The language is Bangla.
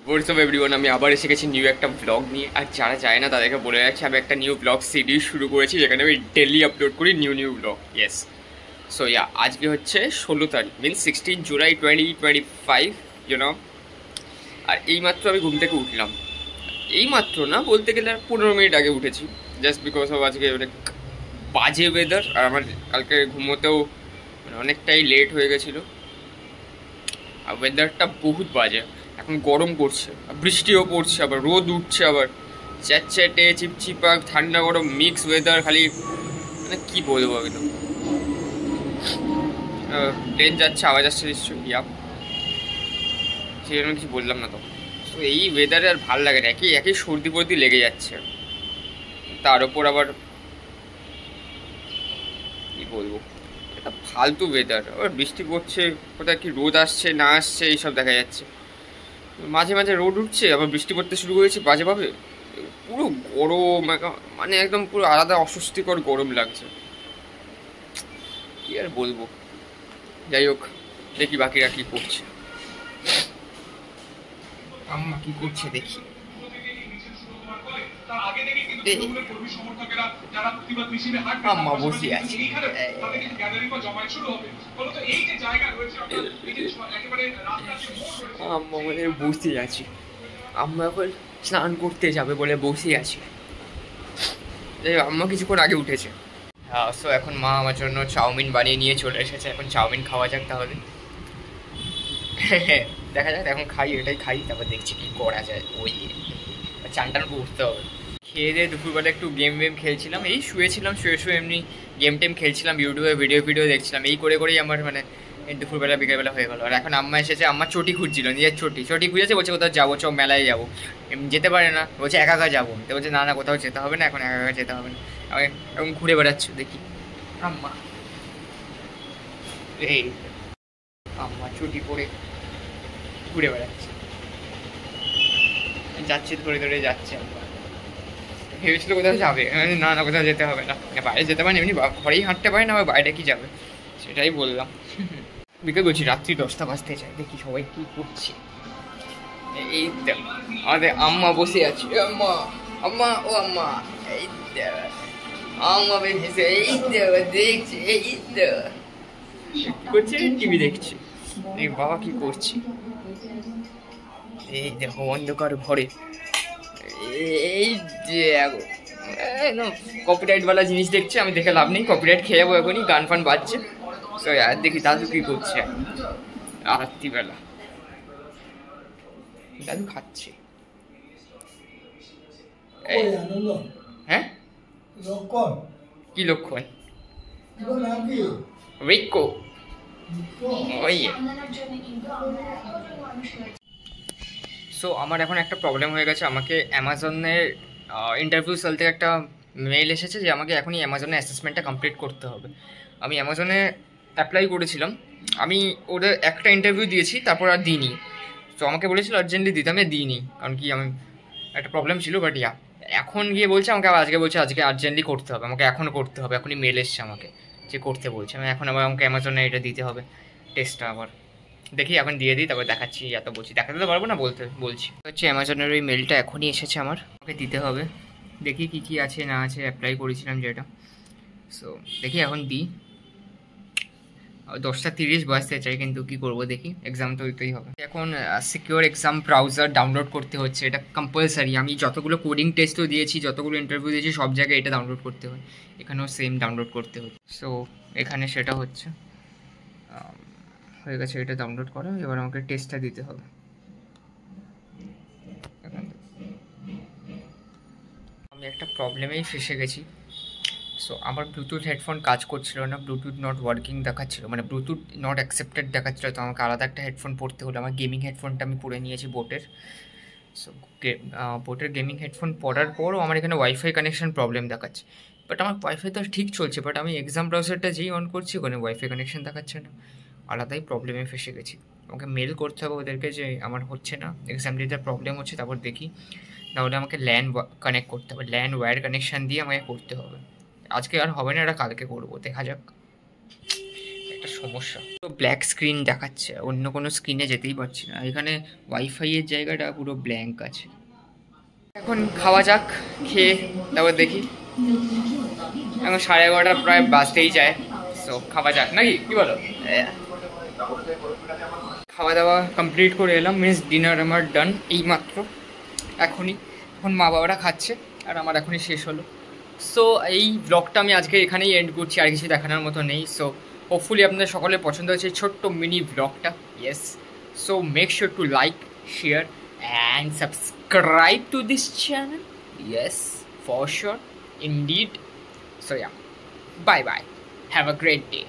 হোয়াটসঅ্যাপ এভরিওয়ান, আমি আবার এসে গেছি নিউ একটা ব্লগ নিয়ে। আর যারা যায় না তাদেরকে বলে রাখছি, আমি একটা নিউ ব্লগ সিরিজ শুরু করেছি যেখানে আমি ডেলি আপলোড করি নিউ ব্লগ। ইয়েস, সো আজকে হচ্ছে 16 তারিখ, মিনস 16 জুলাই 2025, ইউনো। আর এইমাত্র আমি ঘুম থেকে উঠলাম। এইমাত্র না, বলতে গেলে 15 মিনিট আগে উঠেছি, জাস্ট বিকজ অফ আজকে অনেক বাজে ওয়েদার। আর আমার কালকে ঘুমোতেও অনেকটাই লেট হয়ে গেছিলো। আর ওয়েদারটা বহুত বাজে, এখন গরম করছে, বৃষ্টিও পড়ছে, আবার রোদ উঠছে, আবার চ্যাটচ্যাটে চিপচিপা ঠান্ডা গরম মিক্স ওয়েদার। খালি মানে কী বলবো, একদম ট্রেন যাচ্ছে, আওয়াজ আসছে নিশ্চয়ই, সেই জন্য কিছু বললাম না। তো তো এই ওয়েদারে আর ভালো লাগে না, একই সর্দি ফর্দি লেগে যাচ্ছে। তার ওপর আবার কী বলবো, একটা ফালতু ওয়েদার। আবার বৃষ্টি পড়ছে, কোথায় কি রোদ আসছে না আসছে এইসব দেখা যাচ্ছে। মাঝে মাঝে রোদ উঠছে, আবার বৃষ্টি পড়তে শুরু করেছে বাজেভাবে। পুরো গরম, মানে একদম পুরো আলাদা অস্বস্তিকর গরম লাগছে। কি আর বলবো, যাই হোক, দেখি বাকিরা কি করছে। আম্মা কি করছে দেখি। আম্মা বসে আছে, আম্মা মানে বসে আছি। আম্মা এখন স্নান করতে যাবে বলে বসে আছি। আম্মা কিছুক্ষণ আগে উঠেছে। হ্যাঁ, সো এখন মা আমার জন্য চাউমিন বানিয়ে নিয়ে চলে এসেছে। এখন চাউমিন খাওয়া যাক তাহলে। দেখা যাক, এখন খাই, এটাই খাই, তারপর দেখছি কি করা যায়। ওই চান টান করতে হবে। খেয়ে দিয়ে দুপুরবেলা একটু গেম খেলছিলাম, এই শুয়েছিলাম, শুয়ে এমনি গেম টেম খেলছিলাম, ইউটিউবে ভিডিও দেখছিলাম। এই করেই আমার মানে দুপুরবেলা বিকেলবেলা হয়ে গেলো। আর এখন আম্মা এসেছে, আম্মা চটি খুঁজছিল, নিজের চটি খুঁজেছে, বলছে কোথাও যাবো, মেলায় যাবো। যেতে পারে না, বলছে একা যাবো। তো বলছে না কোথাও যেতে হবে না, এখন একা যেতে হবে না। আমি এখন ঘুরে বেড়াচ্ছি, দেখি আম্মা। এই আম্মা চটি পরে ঘুরে বেড়াচ্ছে, যাচ্ছে ধরে যাচ্ছে। আম্মা ভেবেছিল কোথাও যাবে, না কোথাও যেতে হবে না, বাইরে যেতে পারে না, এমনি ঘরেই হাঁটতে পারে না, আবার বাইরে কি যাবে, সেটাই বললাম। বিকেল বলছি, রাত্রি 10টা বাজতে চাই, দেখি সবাই কি করছে। এই আমাদের আম্মা বসে আছে, আম্মা আম্মা ও আম্মা, এই আম্মা বেরিয়েছে, এই দেখছি, এই কি করছে, টিভি দেখছি। এই বাবা কি করছে, এই দেখো অন্ধকার ঘরে। এই দেখো কপিরাইটওয়ালা জিনিস দেখছে, আমি দেখে লাভ নেই, কপিরাইট খেয়ে যাবো এখনই, গান ফান বাজছে। তো আর দেখি দাদু কি করছে রাত্রিবেলা। দাদু খাচ্ছে। হ্যাঁ, কি লক্ষণ? রিকো। ওই সো আমার এখন একটা প্রবলেম হয়ে গেছে, আমাকে অ্যামাজনের ইন্টারভিউ সেল থেকে একটা মেইল এসেছে যে আমাকে এখনই অ্যামাজনে অ্যাসেসমেন্টটা কমপ্লিট করতে হবে। আমি অ্যামাজনে অ্যাপ্লাই করেছিলাম, আমি ওদের একটা ইন্টারভিউ দিয়েছি, তারপর আর দিইনি। তো আমাকে বলেছিল আর্জেন্টলি দিতে, আমি দিইনি, কারণ কি আমি একটা প্রবলেম ছিল। বাট এখন গিয়ে বলছে আমাকে, আবার আজকে বলছে আজকে আর্জেন্টলি করতে হবে, আমাকে এখনও করতে হবে, এখনই মেল এসছে আমাকে যে করতে বলছে। আমি এখন আবার আমাকে অ্যামাজনে এটা দিতে হবে, টেস্টটা আবার। দেখি এখন দিয়ে দিই, তারপর দেখাচ্ছি, এত বলছি দেখাতে তো পারবো না, বলছি হচ্ছে অ্যামাজনের ওই মেলটা এখনই এসেছে, আমাকে দিতে হবে। দেখি কি আছে না আছে, অ্যাপ্লাই করেছিলাম যেটা। সো দেখি এখন দিই। 10:30 বাজতে চাই, কিন্তু কি করব দেখি, এক্সাম তো দিতেই হবে। এখন সিকিউর এক্সাম ব্রাউজার ডাউনলোড করতে হচ্ছে, এটা কম্পালসারি। আমি যতগুলো কোডিং টেস্টও দিয়েছি, যতগুলো ইন্টারভিউ দিয়েছি, সব জায়গায় এটা ডাউনলোড করতে হয়, এখানেও সেম ডাউনলোড করতে হচ্ছে। সো এখানে সেটা হচ্ছে, হয়ে গেছে এটা ডাউনলোড করা। এবার আমাকে টেস্টটা দিতে হবে। আমি একটা প্রবলেমেই ফেসে গেছি। সো আমার ব্লুটুথ হেডফোন কাজ করছিল না, ব্লুটুথ নট ওয়ার্কিং দেখাচ্ছিল, মানে ব্লুটুথ নট অ্যাকসেপ্টেড দেখাচ্ছিলো। তো আমাকে আলাদা একটা হেডফোন পরতে হলো। আমার গেমিং হেডফোনটা আমি পরে নিয়েছি বোটের। সো বোটের গেমিং হেডফোন পরার পরও আমার এখানে ওয়াইফাই কানেকশন প্রবলেম দেখাচ্ছে। বাট আমার ওয়াইফাই তো ঠিক চলছে, বাট আমি এক্সাম ব্রাউজারটা যেই অন করছি ওখানে ওয়াইফাই কানেকশন দেখাচ্ছে না। আলাদাই প্রবলেমে ফেসে গেছি। আমাকে মেল করতে হবে ওদেরকে যে আমার হচ্ছে না, এক্সাম দিতে প্রবলেম হচ্ছে, তারপর দেখি। তাহলে আমাকে ল্যান কানেক্ট করতে হবে, ল্যান ওয়্যার কানেকশান দিয়ে আমাকে করতে হবে। আজকে আর হবে না, এটা কালকে করবো, দেখা যাক। একটা সমস্যা। তো ব্ল্যাক স্ক্রিন দেখাচ্ছে, অন্য কোনো স্ক্রিনে যেতেই পারছি না। এখানে ওয়াইফাইয়ের জায়গাটা পুরো ব্ল্যাঙ্ক আছে। এখন খাওয়া যাক, খেয়ে তারপর দেখি। এখন 11:30 প্রায় বাজতেই যায়, সো খাওয়া যাক নাকি, কি বলো? খাওয়া দাওয়া কমপ্লিট করে এলাম, মিন্স ডিনার আমার ডান এইমাত্র এখনই। এখন মা বাবারা খাচ্ছে আর আমার এখনই শেষ হলো। সো এই ব্লগটা আমি আজকে এখানেই এন্ড করছি, আর কিছু দেখানোর মতো নেই। সো হোপফুলি আপনাদের সকলের পছন্দ হয়েছে ছোট্ট মিনি ব্লগটা। Yes, so make sure to like, share and subscribe to this channel. Yes, for sure, indeed. So yeah, bye bye. Have a great day.